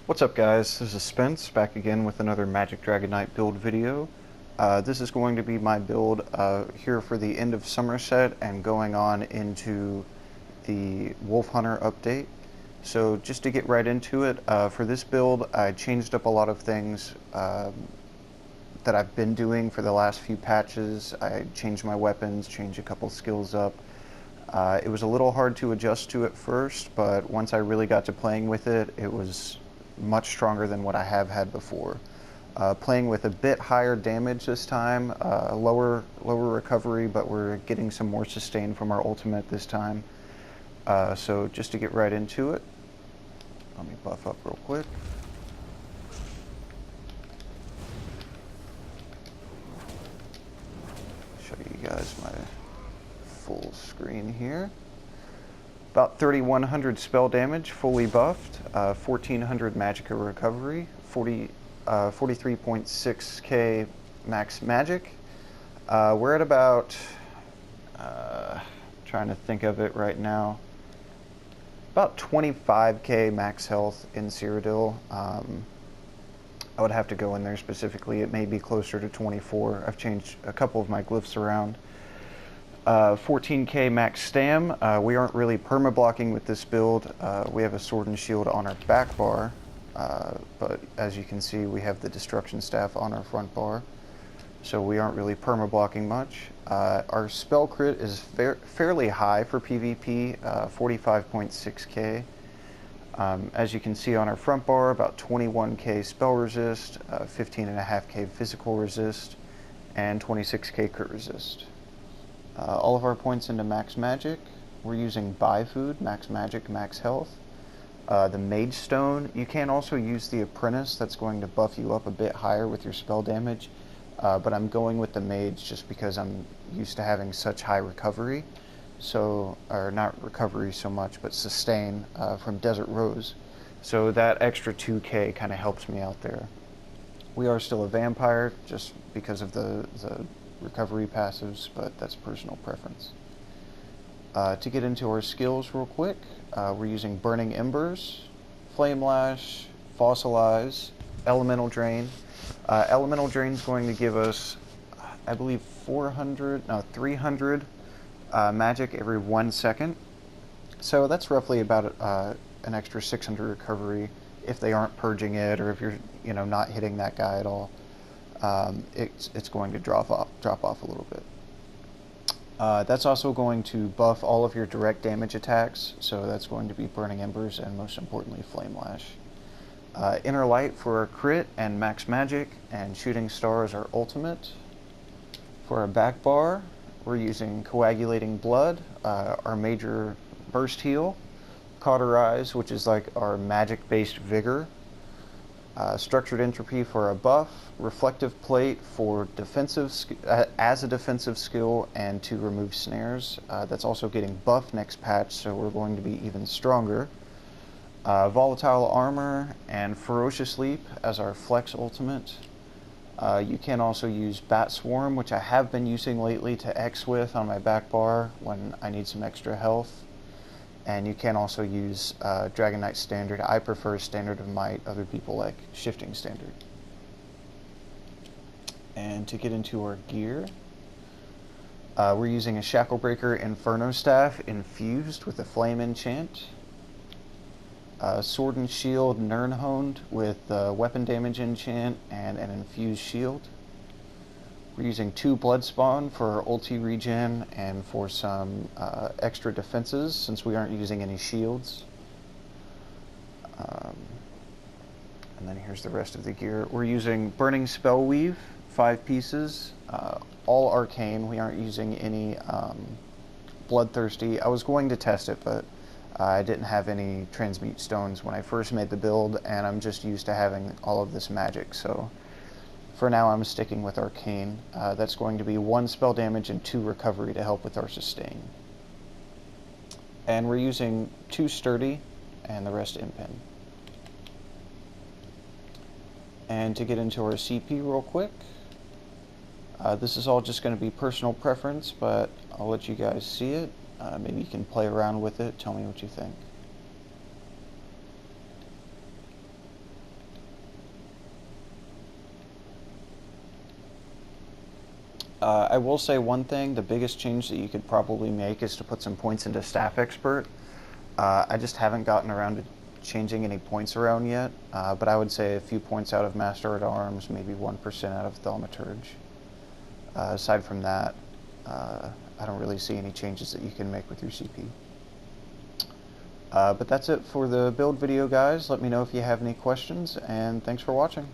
What's up, guys? This is Spence back again with another Magic Dragonknight build video. This is going to be my build here for the end of Summerset and going on into the Wolf Hunter update. So just to get right into it, for this build I changed up a lot of things that I've been doing for the last few patches. I changed my weapons, changed a couple skills up. It was a little hard to adjust to at first, but once I really got to playing with it, it was much stronger than what I have had before. Playing with a bit higher damage this time, lower recovery, but we're getting some more sustain from our ultimate this time. So just to get right into it, let me buff up real quick. Show you guys my full screen here. About 3,100 spell damage, fully buffed, 1,400 magicka recovery, 43.6k max magic. We're at about, trying to think of it right now, about 25k max health in Cyrodiil. I would have to go in there specifically. It may be closer to 24. I've changed a couple of my glyphs around. 14k max stam. We aren't really perma-blocking with this build. We have a sword and shield on our back bar, but as you can see we have the destruction staff on our front bar, so we aren't really perma-blocking much. Our spell crit is fairly high for PvP, 45.6k. As you can see on our front bar, about 21k spell resist, 15.5k physical resist, and 26k crit resist. All of our points into max magic. We're using buy food, max magic, max health. The mage stone, you can also use the apprentice. That's going to buff you up a bit higher with your spell damage, but I'm going with the mage just because I'm used to having such high recovery, so, or not recovery so much, but sustain from Desert Rose, so that extra 2k kind of helps me out there. We are still a vampire just because of the recovery passives, but that's personal preference. To get into our skills real quick, we're using Burning Embers, Flame Lash, Fossilize, Elemental Drain. Elemental Drain is going to give us, I believe, 300 magic every 1 second. So that's roughly about an extra 600 recovery if they aren't purging it, or if you're not hitting that guy at all. It's going to drop off a little bit. That's also going to buff all of your direct damage attacks, so that's going to be Burning Embers and most importantly Flame Lash. Inner Light for our crit and max magic, and Shooting Star is our ultimate. For our back bar, we're using Coagulating Blood, our major burst heal, Cauterize, which is like our magic-based vigor, Structured Entropy for a buff, Reflective Plate for defensive as a defensive skill and to remove snares. That's also getting buffed next patch, so we're going to be even stronger. Volatile Armor and Ferocious Leap as our flex ultimate. You can also use Bat Swarm, which I have been using lately to X with on my back bar when I need some extra health. And you can also use Dragonknight Standard. I prefer Standard of Might. Other people like Shifting Standard. And to get into our gear, we're using a Shacklebreaker Inferno Staff infused with a Flame Enchant. Sword and Shield Nirnhoned with Weapon Damage Enchant and an Infused Shield. We're using 2 Bloodspawn for our ulti regen and for some extra defenses since we aren't using any shields. And then here's the rest of the gear. We're using Burning Spellweave, 5 pieces, all arcane. We aren't using any Bloodthirsty. I was going to test it, but I didn't have any Transmute Stones when I first made the build, and I'm just used to having all of this magic, so for now I'm sticking with Arcane. That's going to be 1 spell damage and 2 recovery to help with our sustain. And we're using 2 Sturdy and the rest Impin. And to get into our CP real quick, this is all just going to be personal preference, but I'll let you guys see it. Maybe you can play around with it, tell me what you think. I will say one thing, the biggest change that you could probably make is to put some points into Staff Expert. I just haven't gotten around to changing any points around yet, but I would say a few points out of Master at Arms, maybe 1% out of Thaumaturge. Aside from that, I don't really see any changes that you can make with your CP. But that's it for the build video, guys. Let me know if you have any questions, and thanks for watching.